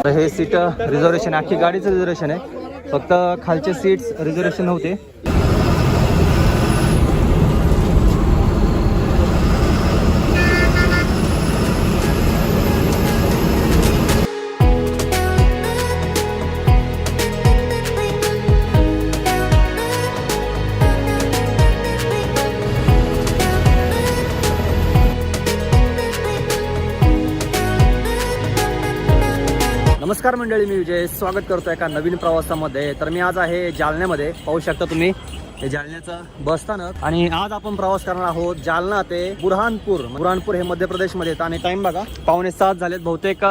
हे seat reservation, अख्खी गाडीचं रिझर्वेशन आहे, फक्त खालचे सीट्स रिझर्वेशन नव्हते. नमस्कार मंडळी, मी विजय स्वागत करतो एका नवीन प्रवासामध्ये. तर मी आज आहे जालन्यामध्ये. पाहू शकता तुम्ही हे जालन्याचं बस स्थानक, आणि आज आपण प्रवास करणार आहोत जालना ते बुरहानपूर. बुरहानपूर हे मध्य प्रदेशमध्ये येतं आणि टाइम बघा 6:45 झालेत. बहुतेक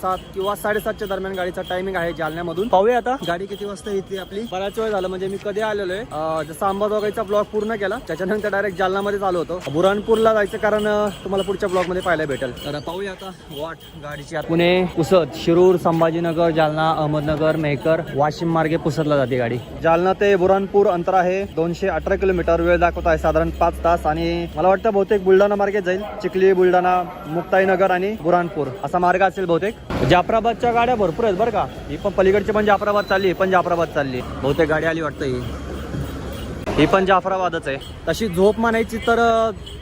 7 किंवा 7:30च्या दरम्यान गाडीचा टायमिंग आहे जालन्यामधून. पाहूया आता गाडी किती वाजता येते आपली. बराच वेळ झालं, म्हणजे मी कधी आलेलो आहे, जसं अंबाजोगाईचा ब्लॉग पूर्ण केला त्याच्यानंतर डायरेक्ट जालनामध्ये आलो होतो. बुरहानपूरला जायचं कारण तुम्हाला पुढच्या ब्लॉग मध्ये पाहायला भेटेल. तर पाहूया आता वाट गाडीची. पुणे, पुसद, शिरूर, संभाजीनगर, जालना, अहमदनगर, मेहकर, वाशिम मार्गे पुसदला जाते गाडी. जालना ते बुरहानपूर अंतर आहे 218 किलोमीटर. वेळ दाखवत आहे साधारण 5 तास, आणि मला वाटतं बहुतेक बुलढाणा मार्गे जाईल. चिखली, बुलढाणा, मुक्ताईनगर आणि बुरहानपूर असा मार्ग असेल बहुतेक. जाफराबादच्या गाड्या भरपूर आहेत बरं का. ही पण पलीकडची पण जाफराबाद चालली, ही पण जाफराबाद चालली. बहुतेक गाडी आली वाटतं. ही पण जाफराबादच आहे. तशी झोप म्हणायची तर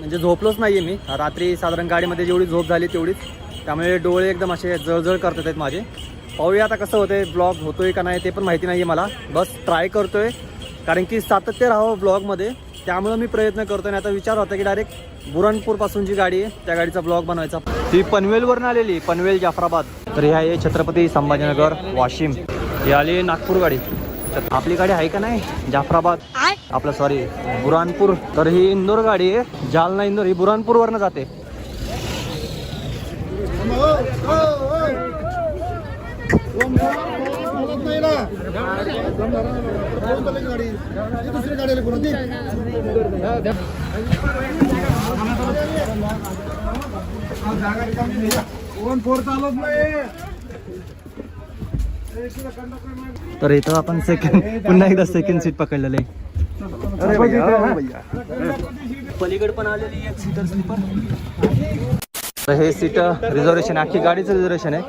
म्हणजे झोपलोच नाहीये मी रात्री. साधारण गाडीमध्ये जेवढी झोप झाली तेवढीच, त्यामुळे डोळे एकदम असे जळजळ करतात आहेत माझे. पाहूया आता कसं होतंय. ब्लॉग होतोय का नाही ते पण माहिती नाहीये मला. बस ट्राय करतोय, कारण की सातत्य राहावं ब्लॉगमध्ये, त्यामुळे मी प्रयत्न करतोय. आता विचार होता की डायरेक्ट बुरहानपूर पासून जी गाडी आहे त्या गाडीचा ब्लॉग बनवायचा. ती पनवेलवरून आलेली, पनवेल जाफराबाद. तर ही आहे छत्रपती संभाजीनगर वाशिम. ही आली नागपूर गाडी. आपली गाडी आहे का नाही जाफराबाद आपलं, सॉरी बुरहानपूर. तर ही इंदोर गाडी आहे, जालना इंदोर. ही बुरहानपूरवरनं जाते. तर इथं आपण पुन्हा एकदा सेकंड सीट पकडलेलं आहे. पलीकड पण आलेली एक सीटर स्लीपर. हे सीट रिझर्वेशन, अख्खी गाडीचं रिझर्वेशन आहे,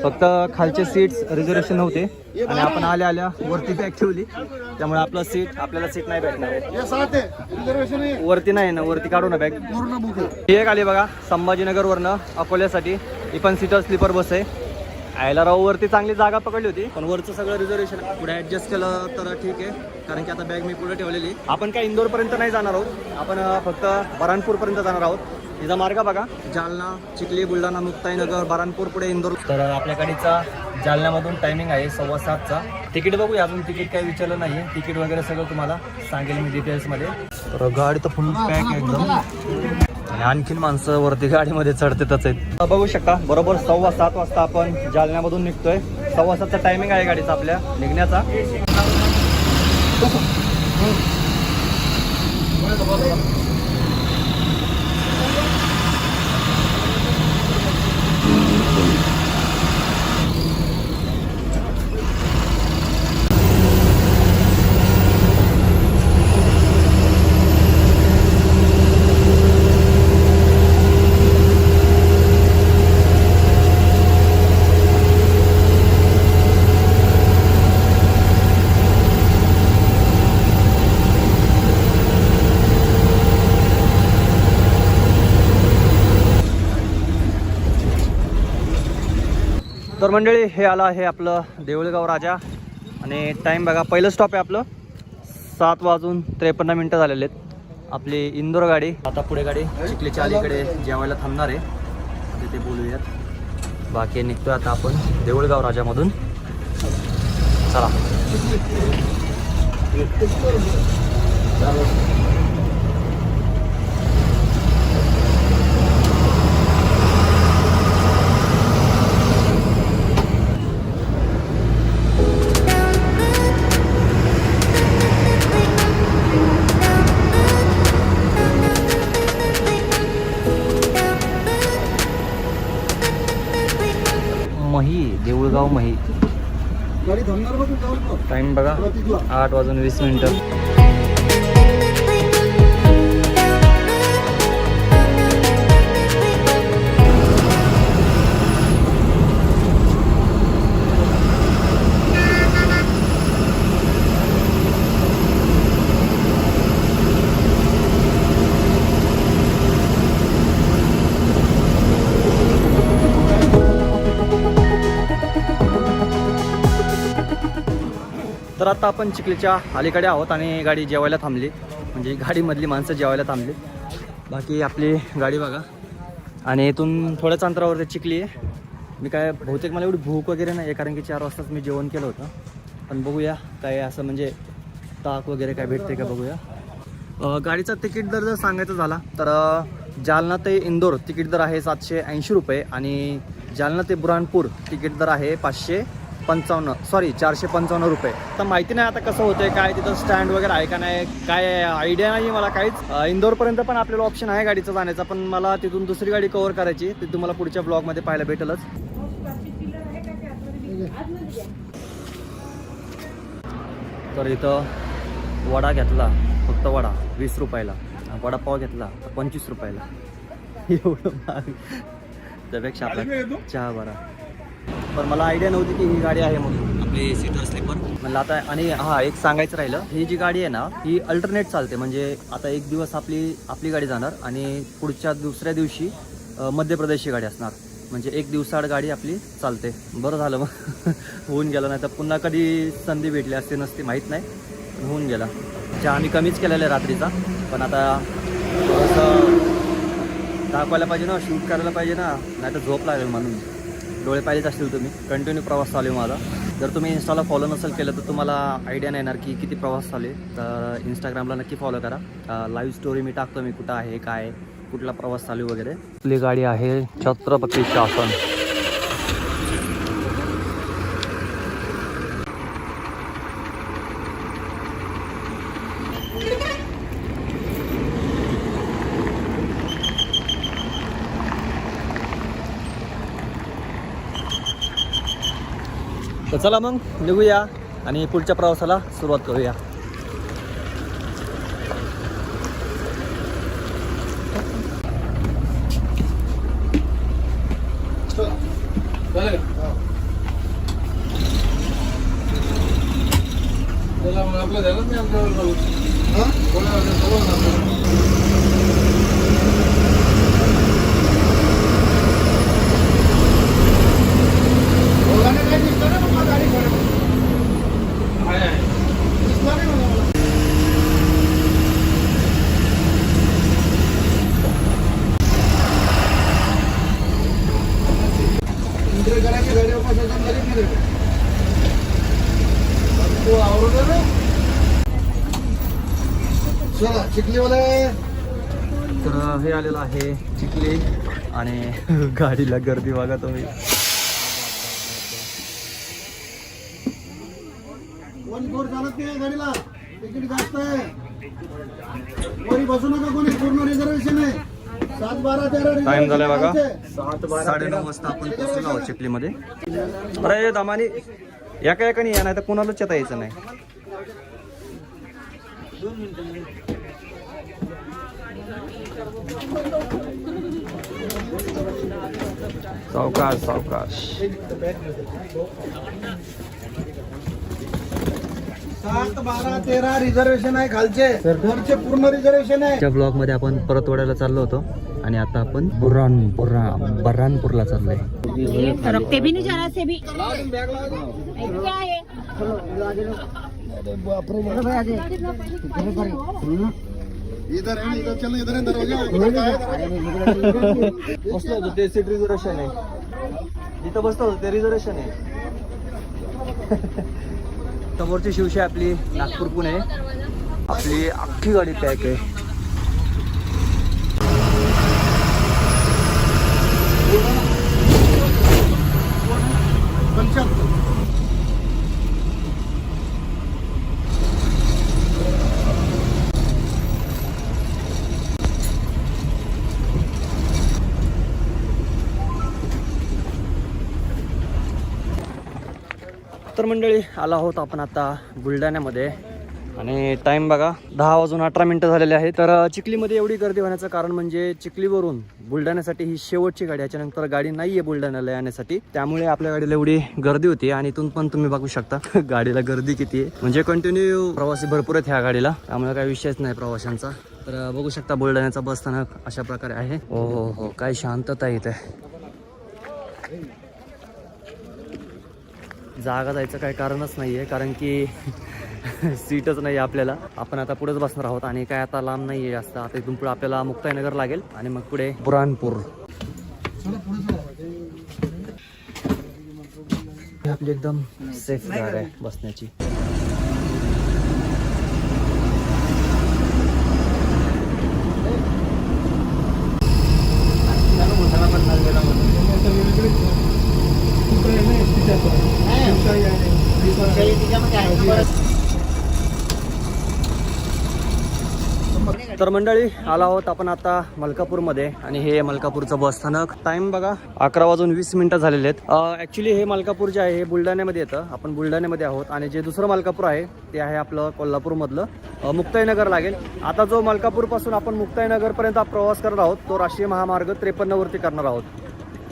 फक्त खालचे सीट्स रिझर्वेशन नव्हते. आणि आपण आल्या वरती बॅग ठेवली, त्यामुळे आपल्याला सीट नाही भेटणार आहे. वरती नाही ना, वरती काढू ना बॅग. ही एक आली बघा संभाजीनगर वरनं अकोल्यासाठी. ही पण सीटर स्लीपर बस आहे. आयला राव वरती चांगली जागा पकडली होती, पण वरचं सगळं रिझर्वेशन पुढे ऍडजस्ट केलं तर ठीक आहे, कारण की आता बॅग मी पुढे ठेवलेली. आपण काय इंदोर पर्यंत नाही जाणार आहोत, आपण फक्त बुरहानपूर पर्यंत जाणार आहोत. तिचा मार्ग बघा, जालना, चिखली, बुलढाणा, मुक्ताईनगर, बुरहानपूर, पुढे इंदोर. तर आपल्या गाडीचा जालन्यामधून टायमिंग आहे 7:15चा. तिकीट बघूया, अजून तिकीट काही विचारलं नाही. तिकीट वगैरे सगळं तुम्हाला सांगेल मी डिटेल्समध्ये. तर गाडी तर फुल पॅक आहे एकदम, आणि आणखीन माणसं वरती गाडीमध्ये चढतेच आहेत. बघू शकता बरोबर 7:15 वाजता आपण जालन्यामधून निघतोय. 7:15चा टायमिंग आहे गाडीचा आपल्या निघण्याचा. तर मंडळी, हे आलं आहे आपलं देऊळगाव राजा. आणि टाईम बघा, पहिलं स्टॉप आहे आपलं 7:53 झालेले आहेत. आपली इंदोर गाडी आता पुढे गाडी चिखलीच्या अलीकडे जेवायला थांबणार आहे, तिथे बोलूयात. बाकी निघतोय आता आपण देऊळगाव राजामधून. चला. देऊळगाव मही. टाइम बघा 8:20. तर आता आपण चिखलीच्या अलीकडे आहोत आणि गाडी जेवायला थांबली, म्हणजे गाडीमधली माणसं जेवायला थांबली. बाकी आपली गाडी बघा आणि इथून थोड्याच अंतरावरती चिखली आहे. मी काय बहुतेक मला एवढी भूक वगैरे नाही आहे कारण की 4 वाजताच मी जेवण केलं होतं. पण बघूया काय असं म्हणजे ताक वगैरे काय भेटते का बघूया. गाडीचा तिकीट दर जर सांगायचं झाला तर जालना ते इंदोर तिकीट दर आहे 780 रुपये आणि जालना ते बुरहानपूर तिकीट दर आहे 455 रुपये. तर माहिती नाही आता कसं होतंय काय, तिथं स्टँड वगैरे आहे का नाही काय आयडिया नाही मला काहीच. इंदोरपर्यंत पण आपल्याला ऑप्शन आहे गाडीचा जाण्याचा, पण मला तिथून दुसरी गाडी कव्हर करायची, ते तुम्हाला पुढच्या ब्लॉगमध्ये पाहायला भेटेलच. तर इथं वडा घेतला, फक्त वडा 20 रुपयाला, वडापाव घेतला तर 25 रुपयाला. एवढं महाग, त्यापेक्षा आपला चहा बरा. पण मला आयडिया नव्हती की ही गाडी आहे म्हणून, आपली सीटर स्लीपर म्हणलं आता. आणि हां, एक सांगायचं राहिलं, ही जी गाडी आहे ना ही अल्टरनेट चालते, म्हणजे आता एक दिवस आपली गाडी जाणार आणि दुसऱ्या दिवशी मध्य प्रदेशची गाडी असणार, म्हणजे एक दिवसाआड गाडी आपली चालते. बरं झालं मग होऊन गेलं, नाही तर पुन्हा कधी संधी भेटली असते नसती माहीत नाही, होऊन गेला. चहा आम्ही कमीच केलेला आहे रात्रीचा, पण आता थोडंसं दाखवायला पाहिजे ना, शूट करायला पाहिजे ना, नाही तर झोप लागेल म्हणून. डोळे पाहिलेच असतील तुम्ही, कंटिन्यू प्रवास चालू आहे माझा. जर तुम्ही इंस्टाला फॉलो नसेल केलं तर तुम्हाला आयडिया नाही येणार की किती प्रवास चालू आहे. तर इंस्टाग्रामला नक्की फॉलो करा. लाईव्ह स्टोरी मी टाकतो, मी कुठं आहे काय कुठला प्रवास चालू वगैरे. आपली गाडी आहे छत्रपती शासन. तर चला मग निघूया आणि पुढच्या प्रवासाला सुरुवात करूया. तर हे आलेलं आहे चिखली आणि गाडीला गर्दी बघा तुम्ही. गाडीला तिकीट जास्त आहे, कोणी बसू नका, कोणी पूर्ण रिझर्वेशन आहे. 7, 12, 13 टाइम झालाय बघा, 9:30 वाजता आपण पोहोचलो आहोत चिखलीमध्ये. अरे दमानी एका एकाने या, नाही तर कोणालाच येता यायचं नाही. सावकाश सावकाश. 7, 12, 13 रिझर्वेशन आहे खालचे, वरचे पूर्ण रिझर्वेशन आहे. त्या ब्लॉग मध्ये आपण परतवाड्याला चाललो होतो आणि आता आपण बुरहानपूरला चाललोय. रखते भी नहीं जाना से भी क्या है इधर है, इधर चलो, इधर है दरवाजा. बसलो होतो ते सीट रिझर्वेशन आहे, जिथं बसलो होतो ते रिझर्वेशन आहे. समोरची शिवशाही आपली नागपूर पुणे, आपली अख्खी गाडी पॅक आहे. तर मंडळी आला आहोत आपण आता बुलढाण्यामध्ये आणि टाइम बघा 10:18 झालेले आहे. तर चिखलीमध्ये एवढी गर्दी होण्याचं कारण म्हणजे चिखलीवरून बुलढाण्यासाठी ही शेवटची गाडी, याच्यानंतर गाडी नाही आहे बुलढाण्याला येण्यासाठी, त्यामुळे आपल्या गाडीला एवढी गर्दी होती. आणि इथून पण तुम्ही बघू शकता गाडीला गर्दी किती आहे, म्हणजे कंटिन्यू प्रवासी भरपूर आहेत ह्या गाडीला, त्यामुळे काही विषयच नाही प्रवाशांचा. तर बघू शकता बुलढाण्याचा बस स्थानक अशा प्रकारे आहे. हो हो हो, काय शांतता इथे. जागा जायचं काही कारणच नाही आहे, कारण की सीटच नाही आपल्याला. आपण आता पुढेच बसणार आहोत आणि काय आता लांब नाही आहे जास्त. आता इथून पुढे आपल्याला मुक्ताईनगर लागेल आणि मग पुढे बुरहानपूर. आपली एकदम सेफ जागा आहे बसण्याची. तर मंडळी आला आहोत आपण आता मलकापूरमध्ये आणि हे मलकापूरचं बस स्थानक. टाइम बघा 11:20 झालेले आहेत. ॲक्च्युली हे मलकापूर जे आहे हे बुलढाण्यामध्ये येतं. आपण बुलढाण्यामध्ये आहोत आणि जे दुसरं मलकापूर आहे ते आहे आपलं कोल्हापूरमधलं मुक्ताईनगर लागेल. आता जो मलकापूरपासून आपण मुक्ताईनगरपर्यंत प्रवास करणार आहोत तो राष्ट्रीय महामार्ग 53 वरती करणार आहोत.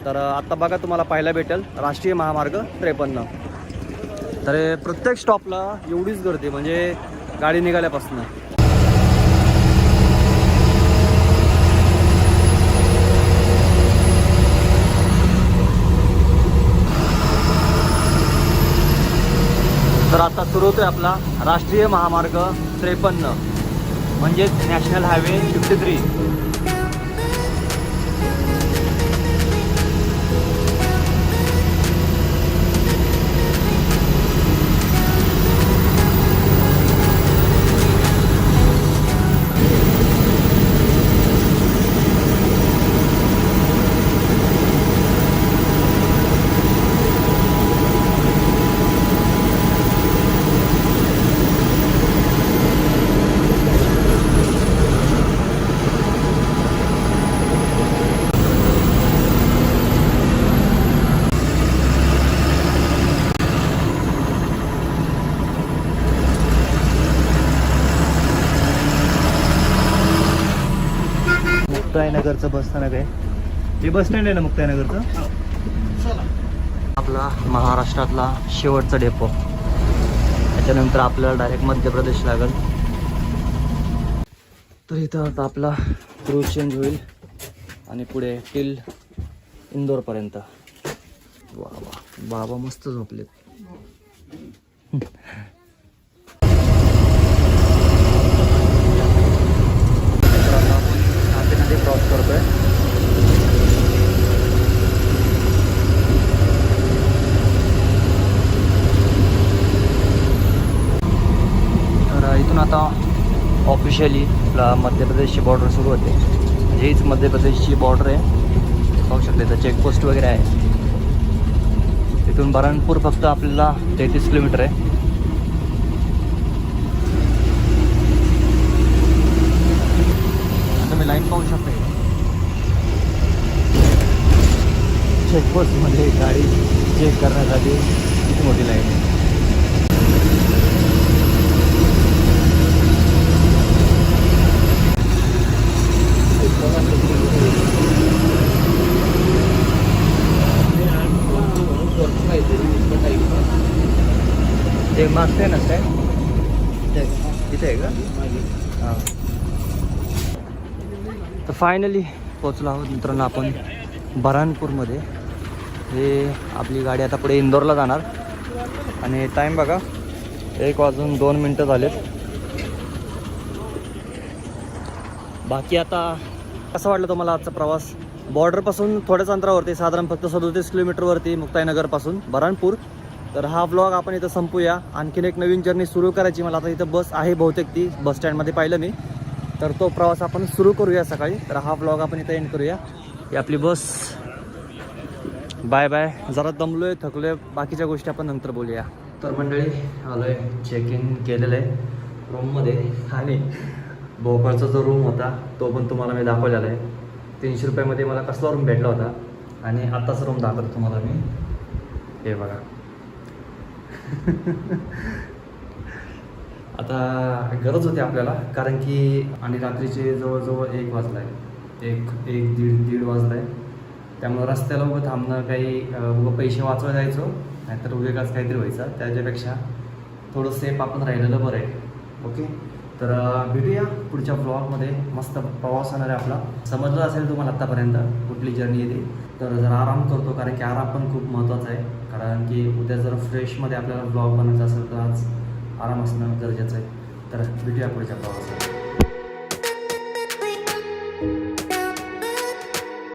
तर आता बघा तुम्हाला पाहायला भेटेल राष्ट्रीय महामार्ग 53. तर प्रत्येक स्टॉपला एवढीच गर्दी म्हणजे गाडी निघाल्यापासून. तर आता सुरू होतोय आपला राष्ट्रीय महामार्ग 53 म्हणजेच नॅशनल हायवे 53. मुक्ताईनगरचं बस स्थानक आहे. हे बस स्टँड आहे ना मुक्ताईनगरचं. आपला महाराष्ट्रातला शेवटचा डेपो. त्याच्यानंतर आपल्याला डायरेक्ट मध्य प्रदेश लागेल. तर इथं आता आपला क्रूज चेंज होईल आणि पुढे टिल इंदोरपर्यंत. वा वा बाबा मस्त झोपलेत. नदी क्रॉस करतोय. तर इथून आता ऑफिशियली आपला मध्य प्रदेशची बॉर्डर सुरू होते. म्हणजे हीच मध्य प्रदेशची बॉर्डर आहे. पाहू शकते तर चेकपोस्ट वगैरे आहे. इथून बऱ्हाणपूर फक्त आपल्याला 33 किलोमीटर आहे. तुम्ही लाईन पाहू शकता. चेकपोस्टमध्ये गाडी चेक करण्यासाठी किती मोठी लाईन आहे. ते मागते ना काय तिथे आहे का? हां. तर फायनली पोचलो आहोत मित्रांनो आपण बऱ्हाणपूरमध्ये. हे आपली गाडी आता पुढे इंदोरला जाणार आणि टाईम बघा 1:02 झालेत. बाकी आता कसं वाटलं तुम्हाला आजचा प्रवास? बॉर्डरपासून थोड्याच अंतरावरती साधारण फक्त 37 किलोमीटरवरती मुक्ताईनगरपासून बऱ्हाणपूर. तर हा व्लॉग आपण इथं संपूया. आणखीन एक नवीन जर्नी सुरू करायची. मला आता इथं बस आहे बहुतेक ती बस स्टँडमध्ये पाहिलं मी. तर तो प्रवास आपण सुरू करूया सकाळी. तर हा व्लॉग आपण इथं एंड करूया. ही आपली बस. Bye bye. जरा दमलोय थकलोय बाकीच्या गोष्टी आपण नंतर बोलूया. तर मंडळी आलोय चेक इन केलेलं आहे रूममध्ये आणि भोपाळचा जो रूम होता तो पण तुम्हाला मी दाखवलेला आहे. 300 रुपयामध्ये मला कसला रूम भेटला होता आणि आत्ताच रूम दाखवतो तुम्हाला मी. हे बघा. आता गरज होती आपल्याला कारण की आणि रात्रीचे जवळजवळ 1 वाजला आहे. 1-1:30 वाजला आहे. त्यामुळं रस्त्याला उभं थांबणं काही उभं पैसे वाचवा जायचो नाहीतर उद्याच काहीतरी व्हायचं. त्याच्यापेक्षा थोडं सेफ आपण राहिलेलं बरं आहे. ओके. तर भेटूया पुढच्या ब्लॉगमध्ये. मस्त प्रवास होणार आहे आपला. समजलं असेल तुम्हाला आत्तापर्यंत कुठली जर्नी येते. तर जरा आराम करतो कारण की आराम पण खूप महत्त्वाचा आहे. कारण की उद्या जर फ्रेशमध्ये आपल्याला ब्लॉग बनवायचा असेल तर आज आराम असणं गरजेचं आहे. तर भेटूया पुढच्या प्रवासात.